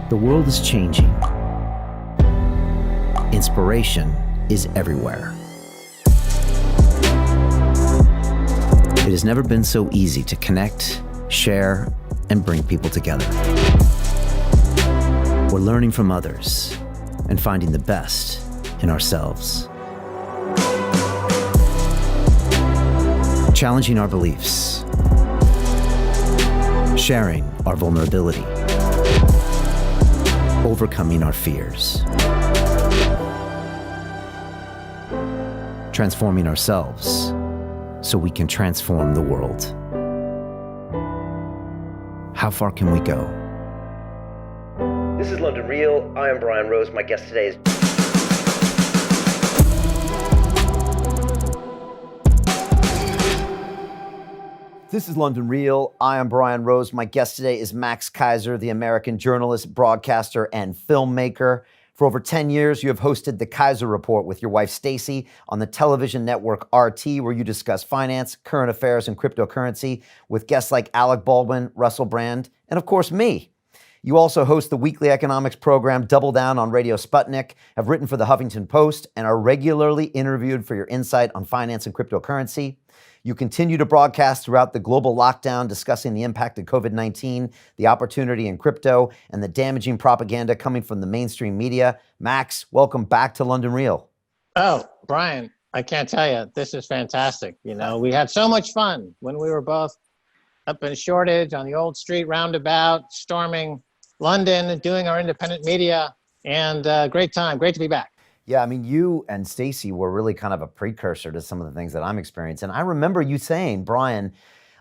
The world is changing. Inspiration is everywhere. It has never been so easy to connect, share, and bring people together. We're learning from others and finding the best in ourselves. Challenging our beliefs. Sharing our vulnerability. Overcoming our fears. Transforming ourselves so we can transform the world. How far can we go? This is London Real. I am Brian Rose. My guest today is... This is London Real. I am Brian Rose. My guest today is Max Keiser, the American journalist, broadcaster, and filmmaker. For over 10 years, you have hosted the Keiser Report with your wife, Stacy, on the television network RT, where you discuss finance, current affairs, and cryptocurrency with guests like Alec Baldwin, Russell Brand, and of course, me. You also host the weekly economics program Double Down on Radio Sputnik, have written for the Huffington Post, and are regularly interviewed for your insight on finance and cryptocurrency. You continue to broadcast throughout the global lockdown, discussing the impact of COVID-19, the opportunity in crypto, and the damaging propaganda coming from the mainstream media. Max, welcome back to London Real. Oh, Brian, I can't tell you, this is fantastic. You know, we had so much fun when we were both up in Shoreditch on the old street roundabout, storming London, doing our independent media, and great time. Great to be back. Yeah, I mean, you and Stacy were really kind of a precursor to some of the things that I'm experiencing. I remember you saying, Brian,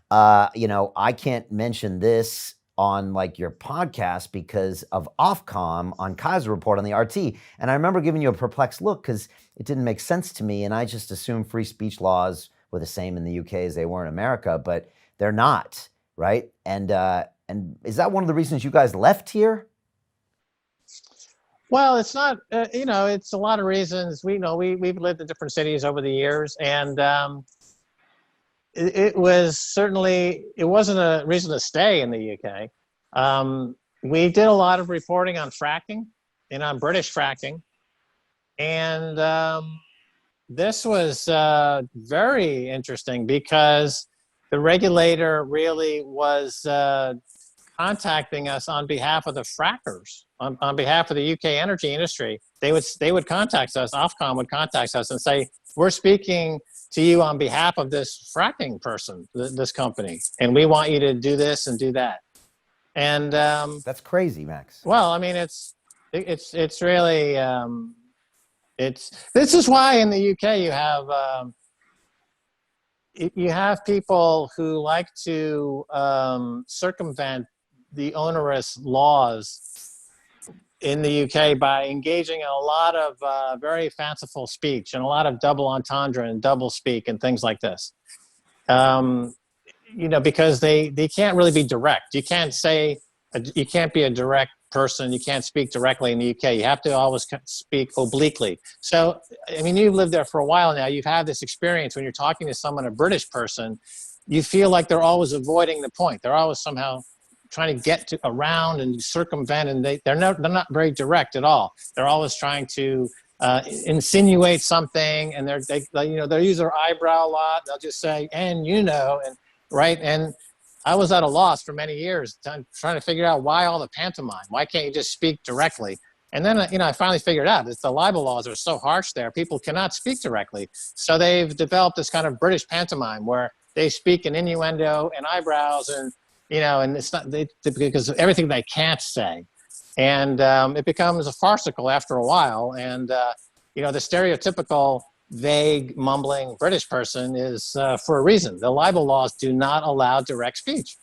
I can't mention this on like your podcast because of Ofcom on Keiser Report on the RT. And I remember giving you a perplexed look because it didn't make sense to me. And I just assumed free speech laws were the same in the UK as they were in America, but they're not, right? And is that one of the reasons you guys left here? Well, it's not, it's a lot of reasons. We've lived in different cities over the years, and it wasn't a reason to stay in the UK. We did a lot of reporting on fracking and on British fracking. And this was very interesting because the regulator really was contacting us on behalf of the frackers, on behalf of the UK energy industry. They would contact us, Ofcom would contact us and say, we're speaking to you on behalf of this fracking person, this company, and we want you to do this and do that. And that's crazy, Max. Well, I mean, it's really, this is why in the UK you have people who like to circumvent the onerous laws in the UK by engaging in a lot of very fanciful speech and a lot of double entendre and double speak and things like this. Because they can't really be direct. You can't be a direct person. You can't speak directly in the UK. You have to always speak obliquely. So, I mean, you've lived there for a while now. You've had this experience when you're talking to someone, a British person, you feel like they're always avoiding the point. They're always somehow trying to get around and circumvent, and they're not very direct at all. They're always trying to insinuate something, and they use their eyebrow a lot. They'll just say, and right. And I was at a loss for many years trying to figure out why all the pantomime. Why can't you just speak directly? And then, I finally figured out that the libel laws are so harsh there, people cannot speak directly. So they've developed this kind of British pantomime where they speak in innuendo and eyebrows and it's not because of everything they can't say. And it becomes a farcical after a while. And, the stereotypical vague, mumbling British person is for a reason. The libel laws do not allow direct speech.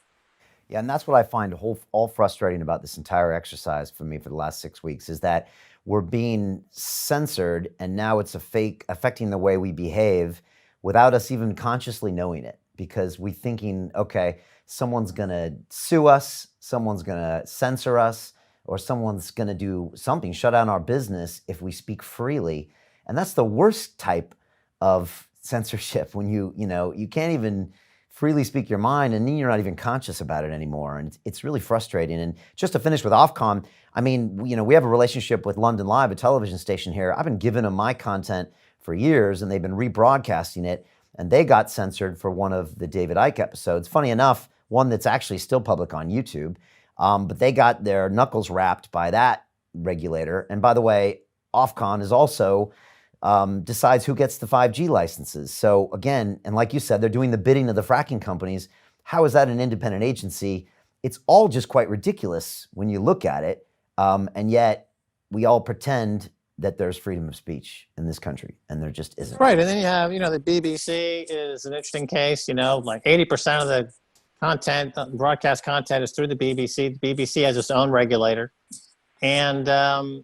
Yeah, and that's what I find all frustrating about this entire exercise for me for the last 6 weeks is that we're being censored, and now it's affecting the way we behave without us even consciously knowing it, because we're thinking, okay, someone's gonna sue us, someone's gonna censor us, or someone's gonna do something, shut down our business if we speak freely. And that's the worst type of censorship, when you can't even freely speak your mind, and then you're not even conscious about it anymore. And it's really frustrating. And just to finish with Ofcom, I mean, we have a relationship with London Live, a television station here. I've been giving them my content for years, and they've been rebroadcasting it, and they got censored for one of the David Icke episodes. Funny enough, one that's actually still public on YouTube, but they got their knuckles rapped by that regulator. And by the way, Ofcom is also decides who gets the 5G licenses. So again, and like you said, they're doing the bidding of the fracking companies. How is that an independent agency? It's all just quite ridiculous when you look at it. And yet we all pretend that there's freedom of speech in this country, and there just isn't. Right, and then you have, the BBC is an interesting case. Like 80% of the content, broadcast content, is through the BBC. The BBC has its own regulator, and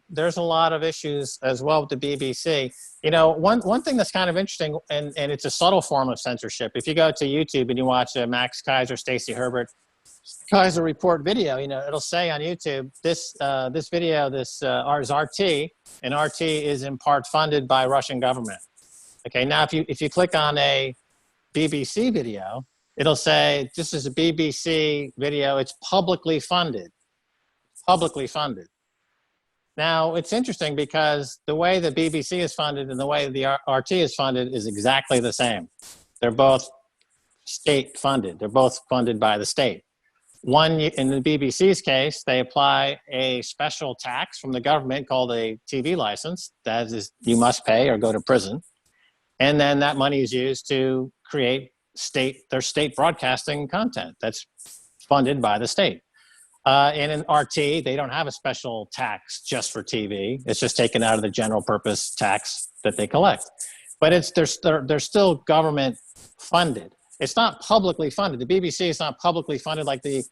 there's a lot of issues as well with the BBC. One thing that's kind of interesting, and it's a subtle form of censorship. If you go to YouTube and you watch Max Keiser, Stacey Herbert, Kaiser Report video, it'll say on YouTube, this video, is RT, and RT is in part funded by Russian government. Okay, now if you click on a BBC video, it'll say, this is a BBC video, it's publicly funded. Publicly funded. Now, it's interesting because the way the BBC is funded and the way the RT is funded is exactly the same. They're both state funded. They're both funded by the state. One, in the BBC's case, they apply a special tax from the government called a TV license. That is, you must pay or go to prison. And then that money is used to create their state broadcasting content that's funded by the state. And in RT, they don't have a special tax just for TV. It's just taken out of the general purpose tax that they collect. But they're still government funded. It's not publicly funded. The BBC is not publicly funded like the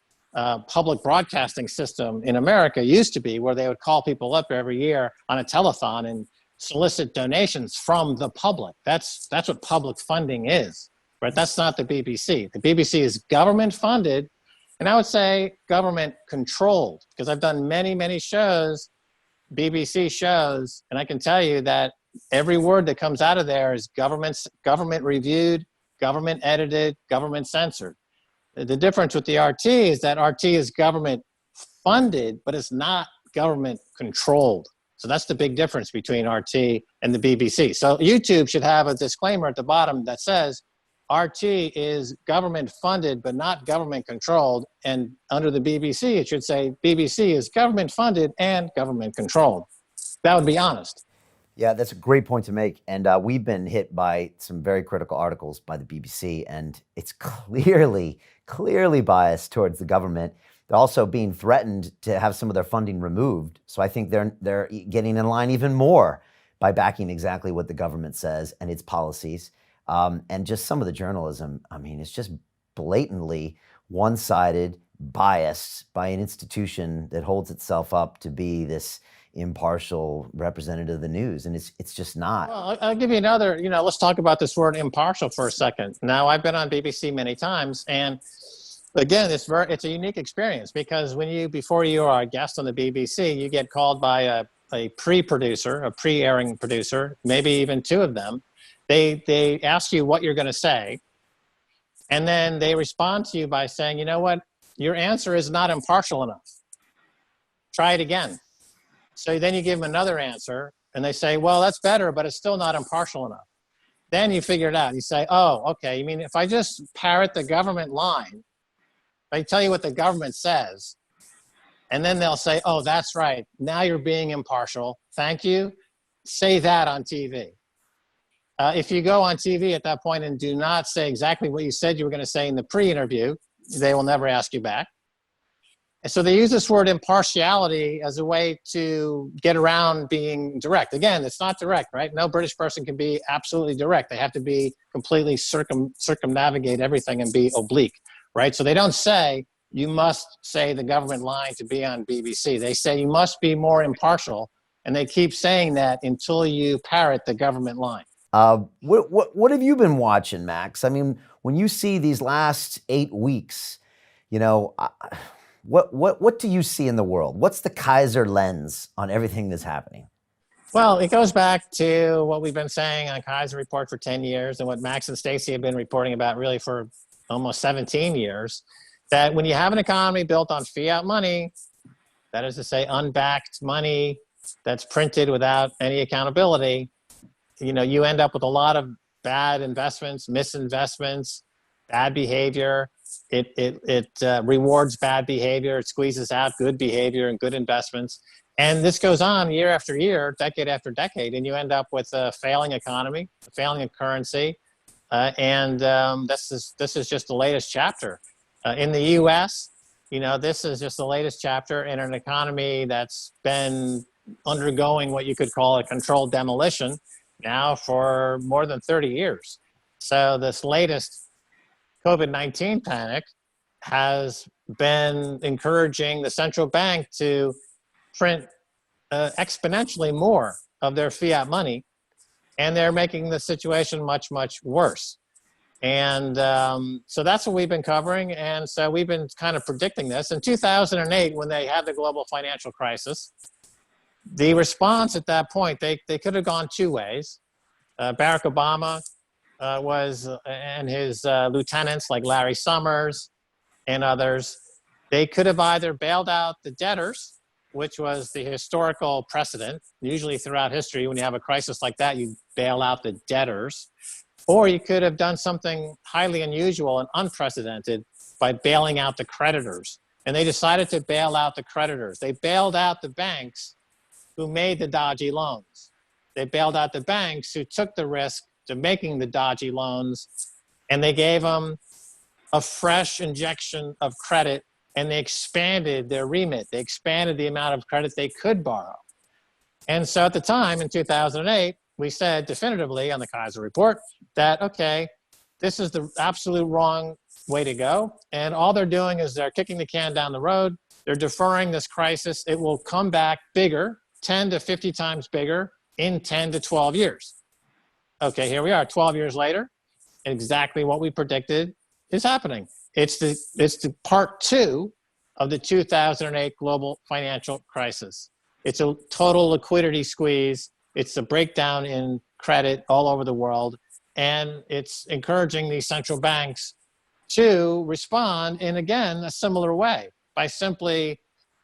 public broadcasting system in America used to be, where they would call people up every year on a telethon and solicit donations from the public. That's what public funding is, right? That's not the BBC. The BBC is government funded, and I would say government controlled, because I've done many, many shows, BBC shows, and I can tell you that every word that comes out of there is government reviewed, government edited, government censored. The difference with the RT is that RT is government funded, but it's not government controlled. So that's the big difference between RT and the BBC. So YouTube should have a disclaimer at the bottom that says RT is government funded, but not government controlled. And under the BBC, it should say BBC is government funded and government controlled. That would be honest. Yeah, that's a great point to make. And we've been hit by some very critical articles by the BBC, and it's clearly biased towards the government. They're also being threatened to have some of their funding removed. So I think they're getting in line even more by backing exactly what the government says and its policies. And just some of the journalism, I mean, it's just blatantly one-sided, biased by an institution that holds itself up to be this impartial representative of the news, and it's just not. Well, I'll give you another, let's talk about this word impartial for a second. Now, I've been on BBC many times, and again, it's a unique experience, because before you are a guest on the BBC, you get called by a pre-producer, a pre-airing producer, maybe even two of them. They ask you what you're going to say, and then they respond to you by saying, you know what, your answer is not impartial enough. Try it again. So then you give them another answer, and they say, well, that's better, but it's still not impartial enough. Then you figure it out. You say, oh, okay, you mean if I just parrot the government line, if I tell you what the government says, and then they'll say, oh, that's right, now you're being impartial, thank you, say that on TV. If you go on TV at that point and do not say exactly what you said you were going to say in the pre-interview, they will never ask you back. And so they use this word impartiality as a way to get around being direct. Again, it's not direct, right? No British person can be absolutely direct. They have to be completely circumnavigate everything and be oblique, right? So they don't say, you must say the government line to be on BBC. They say you must be more impartial, and they keep saying that until you parrot the government line. What have you been watching, Max? I mean, when you see these last 8 weeks, what do you see in the world? What's the Kaiser lens on everything that's happening? Well, it goes back to what we've been saying on Kaiser Report for 10 years, and what Max and Stacey have been reporting about really for almost 17 years, that when you have an economy built on fiat money, that is to say unbacked money that's printed without any accountability, you end up with a lot of bad investments, misinvestments, bad behavior. It rewards bad behavior. It squeezes out good behavior and good investments. And this goes on year after year, decade after decade, and you end up with a failing economy, a failing currency. This is just the latest chapter. In the U.S., this is just the latest chapter in an economy that's been undergoing what you could call a controlled demolition now for more than 30 years. So this latest COVID-19 panic has been encouraging the central bank to print exponentially more of their fiat money, and they're making the situation much, much worse. And so that's what we've been covering. And so we've been kind of predicting this. In 2008, when they had the global financial crisis, the response at that point, they could have gone two ways. Barack Obama and his lieutenants like Larry Summers and others, they could have either bailed out the debtors, which was the historical precedent. Usually throughout history, when you have a crisis like that, you bail out the debtors. Or you could have done something highly unusual and unprecedented by bailing out the creditors. And they decided to bail out the creditors. They bailed out the banks who made the dodgy loans. They bailed out the banks who took the risk to making the dodgy loans, and they gave them a fresh injection of credit, and they expanded their remit. They expanded the amount of credit they could borrow. And so at the time, in 2008, we said definitively on the Kaiser report that, okay, this is the absolute wrong way to go. And all they're doing is they're kicking the can down the road. They're deferring this crisis. It will come back bigger, 10 to 50 times bigger in 10 to 12 years. Okay, here we are 12 years later. And exactly what we predicted is happening. It's the part two of the 2008 global financial crisis. It's a total liquidity squeeze. It's a breakdown in credit all over the world. And it's encouraging these central banks to respond in, again, a similar way by simply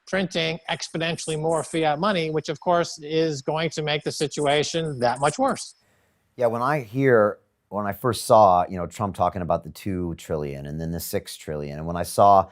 printing exponentially more fiat money, which of course is going to make the situation that much worse. Yeah, when I first saw, Trump talking about the 2 trillion and then the 6 trillion, and when I saw,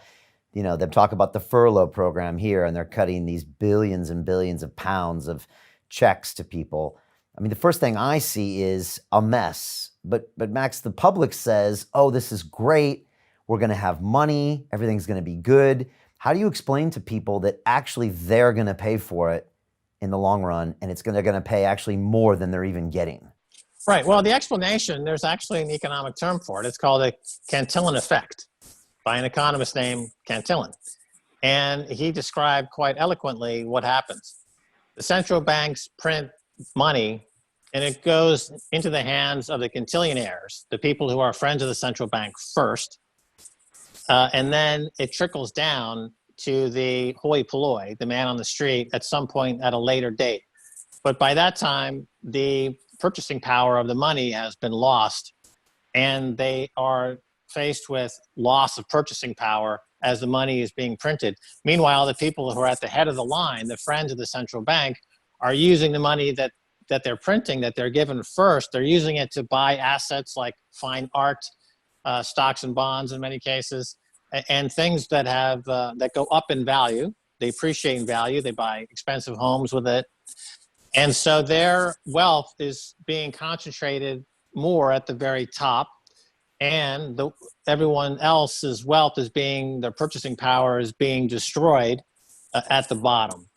them talk about the furlough program here, and they're cutting these billions and billions of pounds of checks to people. I mean, the first thing I see is a mess. But Max, the public says, oh, this is great. We're going to have money. Everything's going to be good. How do you explain to people that actually they're going to pay for it in the long run, and they're going to pay actually more than they're even getting? Right. Well, the explanation, there's actually an economic term for it. It's called a Cantillon Effect by an economist named Cantillon. And he described quite eloquently what happens. The central banks print money, and it goes into the hands of the cantillionaires, the people who are friends of the central bank first. And then it trickles down to the hoi polloi, the man on the street, at some point at a later date. But by that time, the purchasing power of the money has been lost, and they are faced with loss of purchasing power as the money is being printed. Meanwhile, the people who are at the head of the line, the friends of the central bank, are using the money that they're printing, that they're given first. They're using it to buy assets like fine art, stocks and bonds in many cases, and things that have that go up in value. They appreciate in value. They buy expensive homes with it. And so their wealth is being concentrated more at the very top, and everyone else's wealth is their purchasing power is being destroyed at the bottom.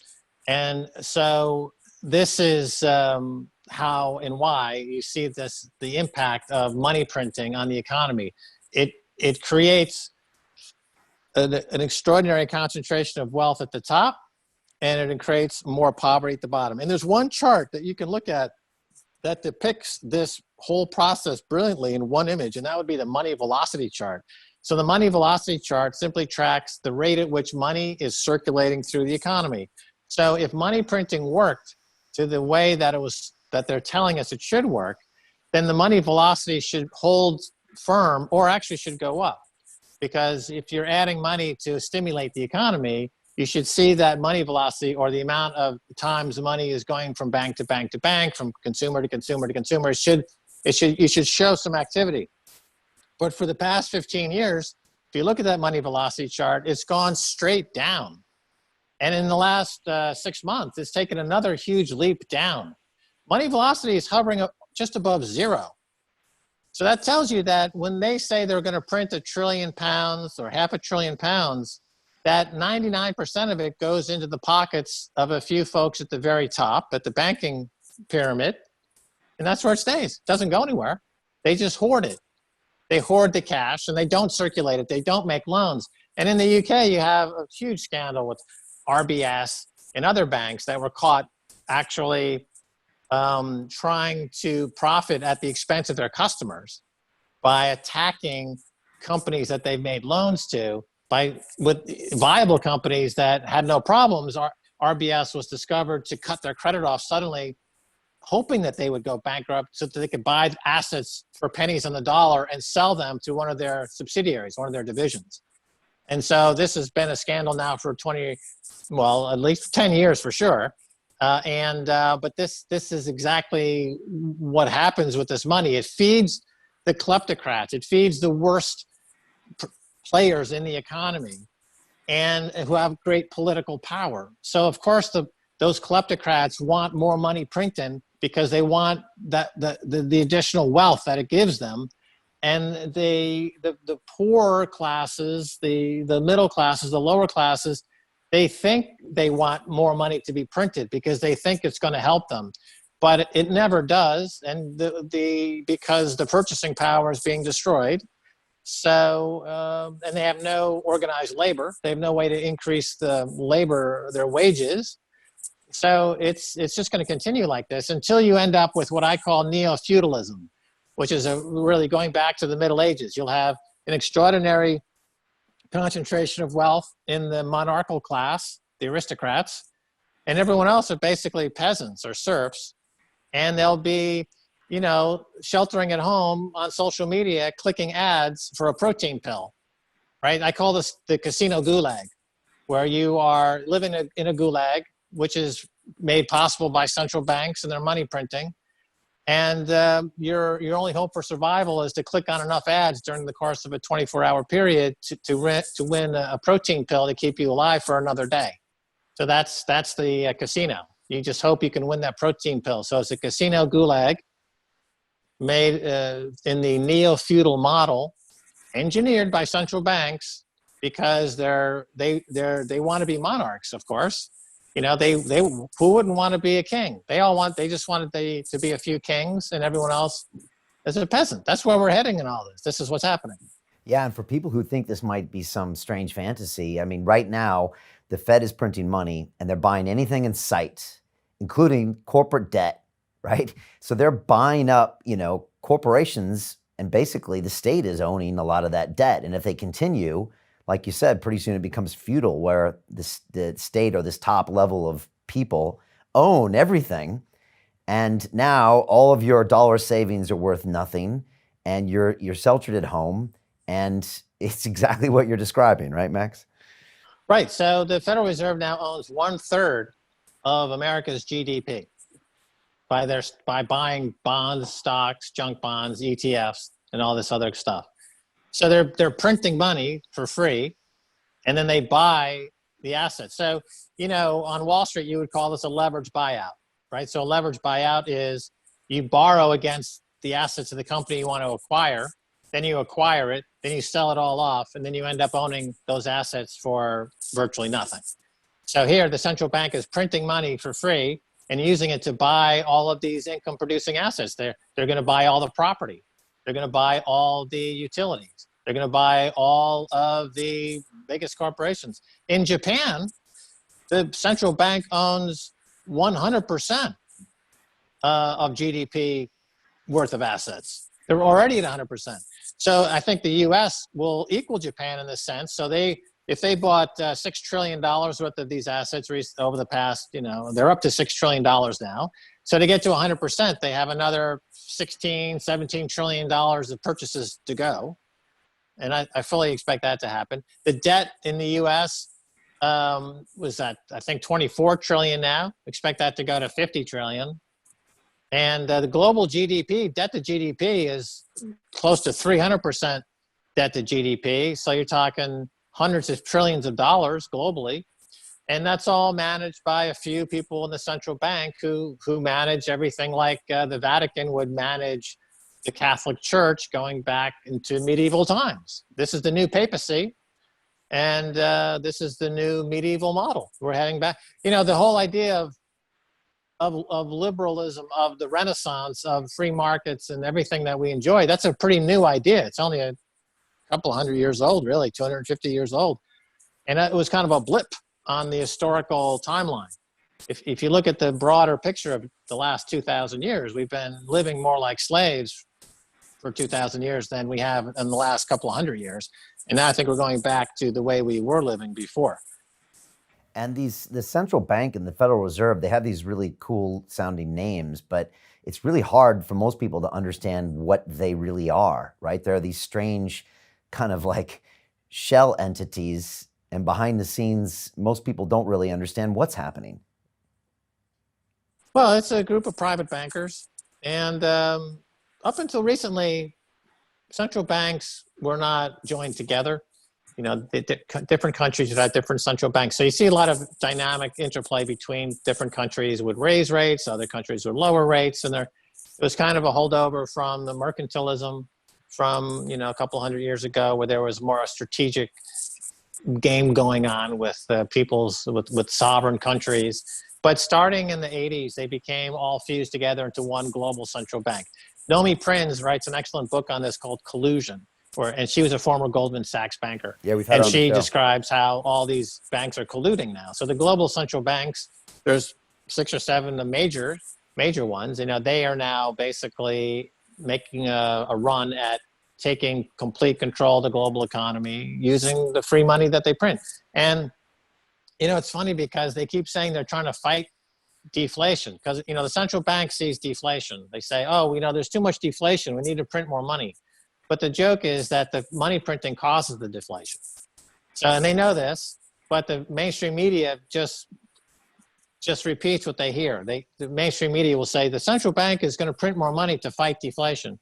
And so this is how and why you see the impact of money printing on the economy. It creates an extraordinary concentration of wealth at the top, and it creates more poverty at the bottom. And there's one chart that you can look at that depicts this whole process brilliantly in one image, and that would be the money velocity chart. So the money velocity chart simply tracks the rate at which money is circulating through the economy. So if money printing worked to the way that they're telling us it should work, then the money velocity should hold firm or actually should go up. because if you're adding money to stimulate the economy, you should see that money velocity, or the amount of times money is going from bank to bank to bank, from consumer to consumer to consumer. You should show some activity. But for the past 15 years, if you look at that money velocity chart, it's gone straight down. And in the last 6 months, it's taken another huge leap down. Money velocity is hovering up just above zero. So that tells you that when they say they're going to print £1 trillion or £500 billion, that 99% of it goes into the pockets of a few folks at the very top, at the banking pyramid, and that's where it stays. It doesn't go anywhere. They just hoard it. They hoard the cash, and they don't circulate it. They don't make loans. And in the UK, you have a huge scandal with RBS and other banks that were caught actually trying to profit at the expense of their customers by attacking companies that they've made loans to, with viable companies that had no problems. RBS was discovered to cut their credit off suddenly, hoping that they would go bankrupt so that they could buy assets for pennies on the dollar and sell them to one of their subsidiaries, one of their divisions. And so this has been a scandal now for at least 10 years for sure. But this is exactly what happens with this money. It feeds the kleptocrats. It feeds the worst players in the economy, and who have great political power. So of course those kleptocrats want more money printed because they want the additional wealth that it gives them. And the poor classes, the middle classes, the lower classes, they think they want more money to be printed because they think it's going to help them, but it never does. And because the purchasing power is being destroyed. So, and they have no organized labor. They have no way to increase their wages. So it's just going to continue like this until you end up with what I call neo-feudalism, which is really going back to the Middle Ages. You'll have an extraordinary concentration of wealth in the monarchical class, the aristocrats, and everyone else are basically peasants or serfs. And they'll be, sheltering at home on social media, clicking ads for a protein pill, right? I call this the casino gulag, where you are living in a gulag, which is made possible by central banks and their money printing. And your only hope for survival is to click on enough ads during the course of a 24-hour period to win a protein pill to keep you alive for another day. So that's the casino. You just hope you can win that protein pill. So it's a casino gulag made in the neo-feudal model, engineered by central banks because they want to be monarchs, of course. Who wouldn't want to be a king? They just wanted to be a few kings, and everyone else is a peasant. That's where we're heading in all this. This is what's happening. Yeah, and for people who think this might be some strange fantasy, I mean, right now, the Fed is printing money, and they're buying anything in sight, including corporate debt, right? So they're buying up, corporations, and basically the state is owning a lot of that debt. And if they continue, like you said, pretty soon it becomes feudal, where the state or this top level of people own everything. And now all of your dollar savings are worth nothing, and you're sheltered at home. And it's exactly what you're describing, right, Max? Right. So the Federal Reserve now owns 1/3 of America's GDP by buying bonds, stocks, junk bonds, ETFs, and all this other stuff. So they're printing money for free, and then they buy the assets. So, on Wall Street, you would call this a leverage buyout, right? So a leverage buyout is you borrow against the assets of the company you want to acquire, then you acquire it, then you sell it all off, and then you end up owning those assets for virtually nothing. So here, the central bank is printing money for free and using it to buy all of these income-producing assets. They're going to buy all the property. They're going to buy all the utilities. They're going to buy all of the biggest corporations. In Japan, the central bank owns 100% of GDP worth of assets. They're already at 100%. So I think the U.S. will equal Japan in this sense. So if they bought $6 trillion worth of these assets over the past, they're up to $6 trillion now. So to get to 100%, they have another $16, $17 trillion of purchases to go. And I fully expect that to happen. The debt in the U.S. Was at, I think, 24 trillion now. Expect that to go to 50 trillion. And the global GDP, debt to GDP, is close to 300% debt to GDP. So you're talking hundreds of trillions of dollars globally. And that's all managed by a few people in the central bank who manage everything like the Vatican would manage the Catholic Church going back into medieval times. This is the new papacy. And this is the new medieval model. We're heading back. You know, the whole idea of liberalism, of the Renaissance, of free markets and everything that we enjoy, that's a pretty new idea. It's only a couple hundred years old, really, 250 years old. And it was kind of a blip on the historical timeline. If you look at the broader picture of the last 2,000 years, we've been living more like slaves for 2,000 years than we have in the last couple of hundred years. And now I think we're going back to the way we were living before. And the central bank and the Federal Reserve, they have these really cool sounding names, but it's really hard for most people to understand what they really are, right? There are these strange kind of like shell entities, and behind the scenes, most people don't really understand what's happening. Well, it's a group of private bankers. And up until recently, central banks were not joined together. You know, different countries would have different central banks. So you see a lot of dynamic interplay between different countries would raise rates, other countries would lower rates. And it was kind of a holdover from the mercantilism from, you know, a couple hundred years ago, where there was more a strategic game going on with with sovereign countries. But starting in the 80s, they became all fused together into one global central bank. Nomi Prinz writes an excellent book on this called Collusion. And she was a former Goldman Sachs banker. Yeah, we've had and she describes how all these banks are colluding now. So the global central banks, there's 6 or 7 the major ones. You know, they are now basically making a run at taking complete control of the global economy using the free money that they print. And you know, it's funny because they keep saying they're trying to fight deflation because, you know, the central bank sees deflation. They say, oh, you know, there's too much deflation. We need to print more money. But the joke is that the money printing causes the deflation. So, and they know this, but the mainstream media just repeats what they hear. The mainstream media will say the central bank is going to print more money to fight deflation.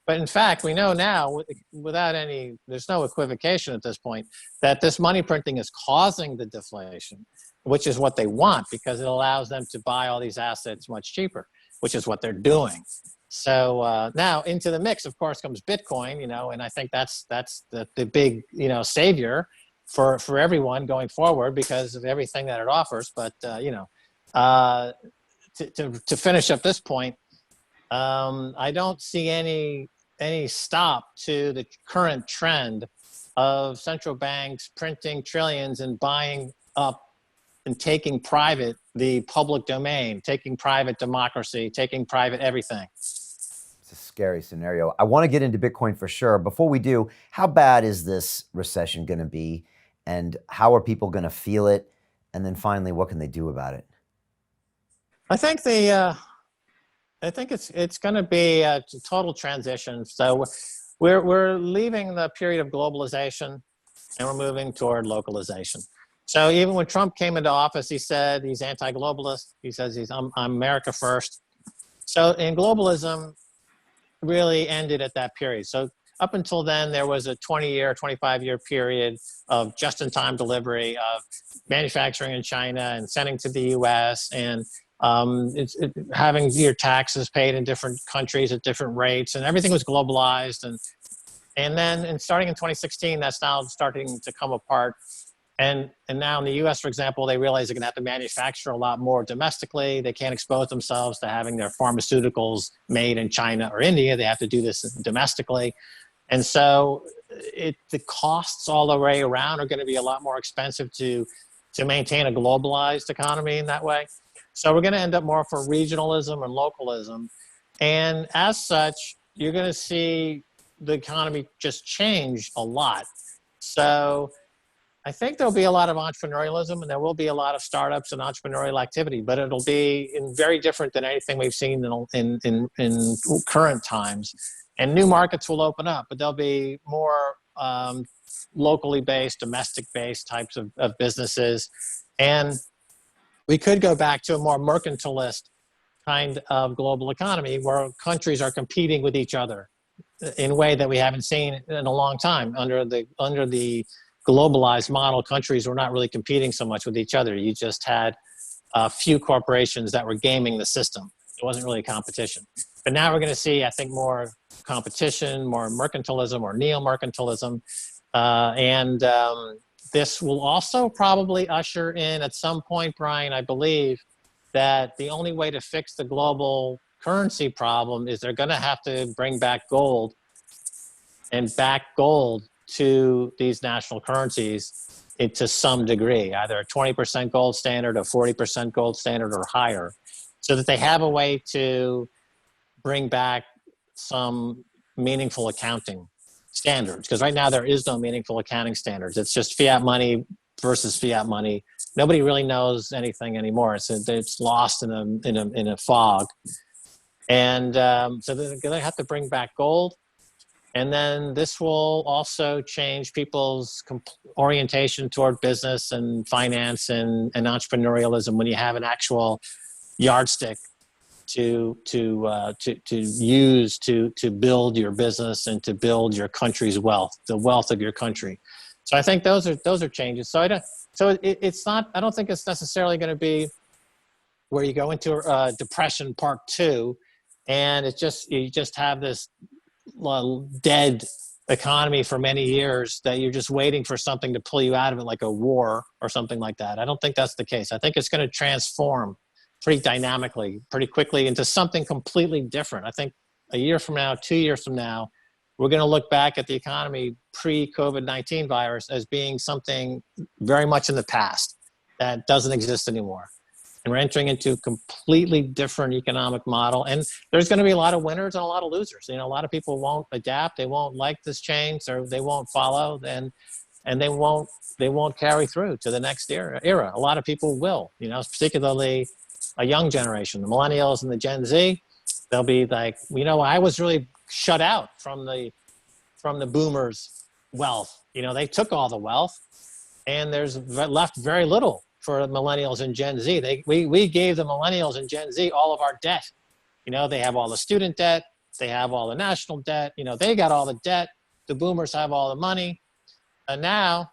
But in fact, we know now, there's no equivocation at this point, that this money printing is causing the deflation, which is what they want because it allows them to buy all these assets much cheaper, which is what they're doing. So now into the mix, of course, comes Bitcoin, you know, and I think that's the big, you know, savior for everyone going forward because of everything that it offers. But, you know, to finish up this point, I don't see any stop to the current trend of central banks printing trillions and buying up and taking private the public domain, taking private democracy, taking private everything. It's a scary scenario. I want to get into Bitcoin for sure. Before we do, how bad is this recession going to be? And how are people going to feel it? And then finally, what can they do about it? I think it's going to be a total transition. So we're leaving the period of globalization and we're moving toward localization. So even when Trump came into office, he said he's anti-globalist. He says I'm America first. So in globalism really ended at that period. So up until then, there was a 20-year, 25-year period of just-in-time delivery of manufacturing in China and sending to the U.S. and having your taxes paid in different countries at different rates, and everything was globalized. And then starting in 2016, that's now starting to come apart. And now in the U.S., for example, they realize they're going to have to manufacture a lot more domestically. They can't expose themselves to having their pharmaceuticals made in China or India. They have to do this domestically. And so the costs all the way around are going to be a lot more expensive to maintain a globalized economy in that way. So we're going to end up more for regionalism and localism. And as such, you're going to see the economy just change a lot. So I think there'll be a lot of entrepreneurialism and there will be a lot of startups and entrepreneurial activity, but it'll be very different than anything we've seen in current times. And new markets will open up, but they'll be more locally based, domestic based types of businesses. And we could go back to a more mercantilist kind of global economy where countries are competing with each other in a way that we haven't seen in a long time. Under the globalized model, countries were not really competing so much with each other. You just had a few corporations that were gaming the system. It wasn't really a competition. But now we're going to see, I think, more competition, more mercantilism or neo-mercantilism. This will also probably usher in at some point, Brian, I believe, that the only way to fix the global currency problem is they're going to have to bring back gold and back gold to these national currencies to some degree, either a 20% gold standard, a 40% gold standard, or higher, so that they have a way to bring back some meaningful accounting standards. Because right now there is no meaningful accounting standards. It's just fiat money versus fiat money. Nobody really knows anything anymore. It's lost in a fog. And so they're going to have to bring back gold. And then this will also change people's orientation toward business and finance and entrepreneurialism when you have an actual yardstick to use to build your business and to build your country's wealth, the wealth of your country. So I think those are changes. So it's not. I don't think it's necessarily going to be where you go into depression part 2, and you just have this dead economy for many years that you're just waiting for something to pull you out of it, like a war or something like that. I don't think that's the case. I think it's going to transform pretty dynamically, pretty quickly into something completely different. I think a year from now, 2 years from now, we're going to look back at the economy pre-COVID-19 virus as being something very much in the past that doesn't exist anymore. And we're entering into a completely different economic model. And there's going to be a lot of winners and a lot of losers. You know, a lot of people won't adapt. They won't like this change, or they won't follow, and they won't carry through to the next era. A lot of people will, you know, particularly a young generation, the millennials and the Gen Z. They'll be like, you know, I was really shut out from the boomers' wealth. You know, they took all the wealth, and there's left very little for millennials and Gen Z. We gave the millennials and Gen Z all of our debt. You know, they have all the student debt, they have all the national debt. You know, they got all the debt. The boomers have all the money, and now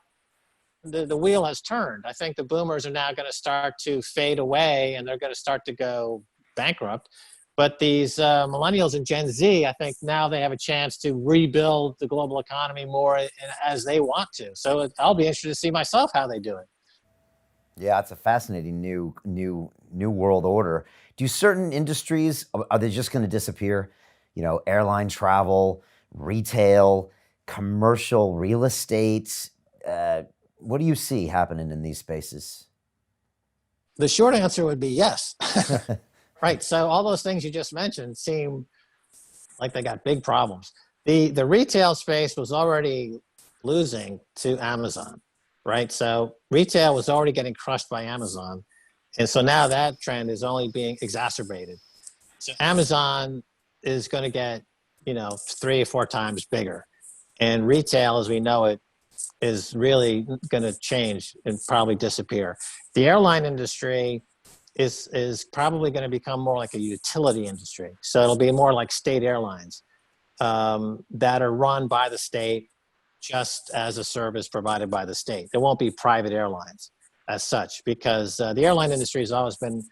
the wheel has turned. I think the boomers are now going to start to fade away, and they're going to start to go bankrupt. But these millennials and Gen Z, I think now they have a chance to rebuild the global economy more as they want to. So I'll be interested to see myself how they do it. Yeah, it's a fascinating new world order. Do certain industries, are they just going to disappear? You know, airline travel, retail, commercial real estate. What do you see happening in these spaces? The short answer would be yes. Right. So all those things you just mentioned seem like they got big problems. The retail space was already losing to Amazon, right? So retail was already getting crushed by Amazon. And so now that trend is only being exacerbated. So Amazon is going to get, you know, 3 or 4 times bigger. And retail, as we know it, is really going to change and probably disappear. The airline industry is probably going to become more like a utility industry. So it'll be more like state airlines that are run by the state just as a service provided by the state. There won't be private airlines as such, because the airline industry has always been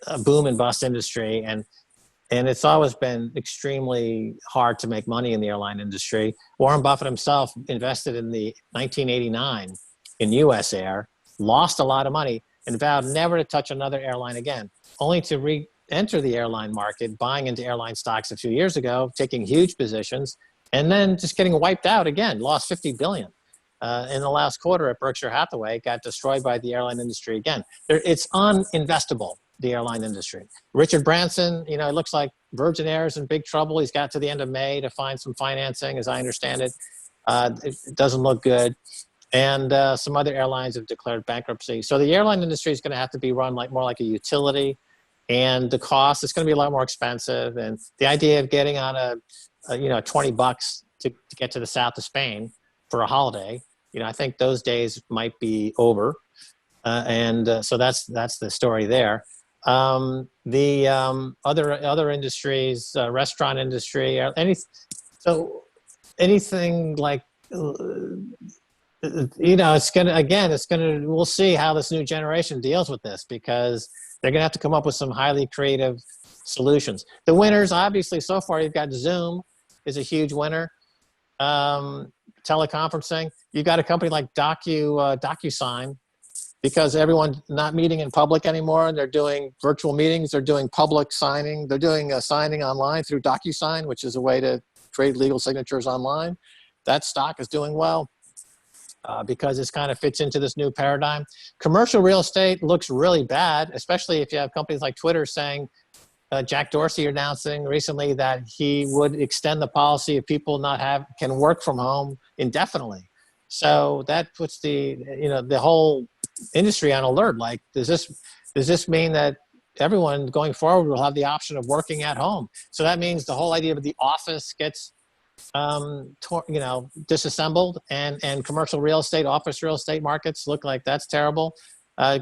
a boom and bust industry, and it's always been extremely hard to make money in the airline industry. Warren Buffett himself invested in the 1989 in US Air, lost a lot of money, and vowed never to touch another airline again, only to re-enter the airline market, buying into airline stocks a few years ago, taking huge positions, and then just getting wiped out again, lost $50 billion. In the last quarter at Berkshire Hathaway, got destroyed by the airline industry again. It's uninvestable, the airline industry. Richard Branson, you know, it looks like Virgin Air is in big trouble. He's got to the end of May to find some financing, as I understand it. It doesn't look good. And some other airlines have declared bankruptcy. So the airline industry is going to have to be run more like a utility, and the cost is going to be a lot more expensive. And the idea of getting on $20 to get to the south of Spain for a holiday. I think those days might be over. So that's the story there. Other industries, restaurant industry, anything like, we'll see how this new generation deals with this, because they're going to have to come up with some highly creative solutions. The winners, obviously, so far, you've got Zoom is a huge winner. Teleconferencing, you've got a company like DocuSign, because everyone's not meeting in public anymore, and they're doing virtual meetings, they're doing public signing, they're doing signing online through DocuSign, which is a way to trade legal signatures online. That stock is doing well because it kind of fits into this new paradigm. Commercial real estate looks really bad, especially if you have companies like Twitter saying, Jack Dorsey announcing recently that he would extend the policy if people can work from home indefinitely. So that puts the whole industry on alert. Like, does this mean that everyone going forward will have the option of working at home? So that means the whole idea of the office gets disassembled, and commercial real estate, office real estate markets look like that's terrible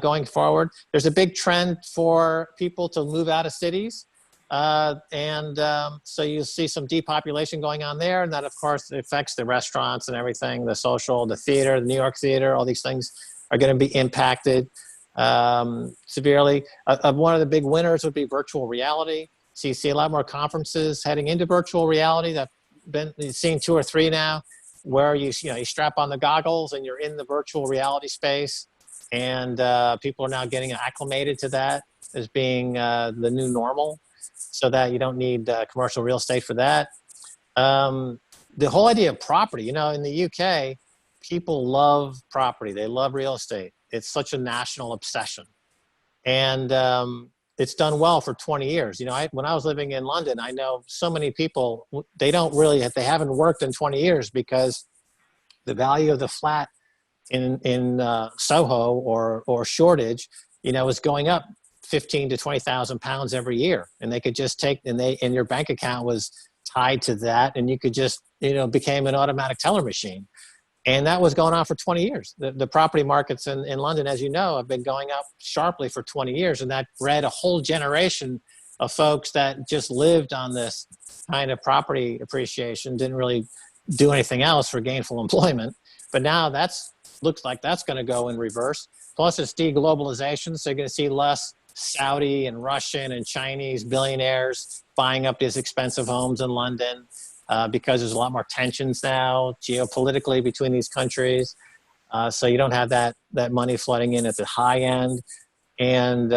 going forward. There's a big trend for people to move out of cities. So you'll see some depopulation going on there. And that, of course, affects the restaurants and everything, the social, the theater, the New York theater, all these things are going to be impacted severely. One of the big winners would be virtual reality. So you see a lot more conferences heading into virtual reality. You've seen 2 or 3 now, where you strap on the goggles and you're in the virtual reality space. And people are now getting acclimated to that as being the new normal, so that you don't need commercial real estate for that. The whole idea of property, in the UK, people love property. They love real estate. It's such a national obsession. And it's done well for 20 years. When I was living in London, I know so many people, they haven't worked in 20 years because the value of the flat in Soho or Shoreditch, is going up 15 to 20,000 pounds every year, and they could just and your bank account was tied to that, and you could just became an automatic teller machine, and that was going on for 20 years. The property markets in London, as you know, have been going up sharply for 20 years, and that bred a whole generation of folks that just lived on this kind of property appreciation, didn't really do anything else for gainful employment. But now looks like that's going to go in reverse. Plus, it's deglobalization, so you're going to see less Saudi and Russian and Chinese billionaires buying up these expensive homes in London because there's a lot more tensions now geopolitically between these countries. So you don't have that money flooding in at the high end. And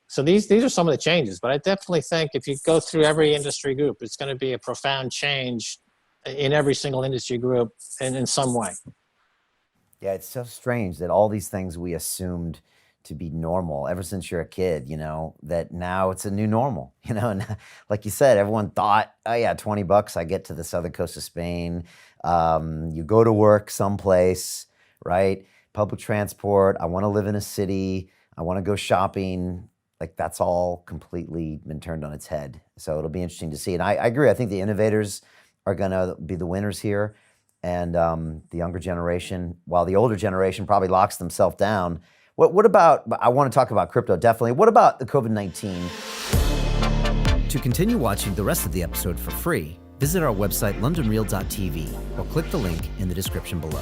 so these are some of the changes. But I definitely think if you go through every industry group, it's going to be a profound change in every single industry group and in some way. Yeah, it's so strange that all these things we assumed to be normal ever since you're a kid, that now it's a new normal, and like you said, everyone thought, oh yeah, $20, I get to the southern coast of Spain. You go to work someplace, right? Public transport. I want to live in a city. I want to go shopping. Like, that's all completely been turned on its head. So it'll be interesting to see. And I agree. I think the innovators are going to be the winners here. And the younger generation, while the older generation probably locks themselves down. What about, I want to talk about crypto, definitely. What about the COVID-19? To continue watching the rest of the episode for free, visit our website, londonreal.tv, or click the link in the description below.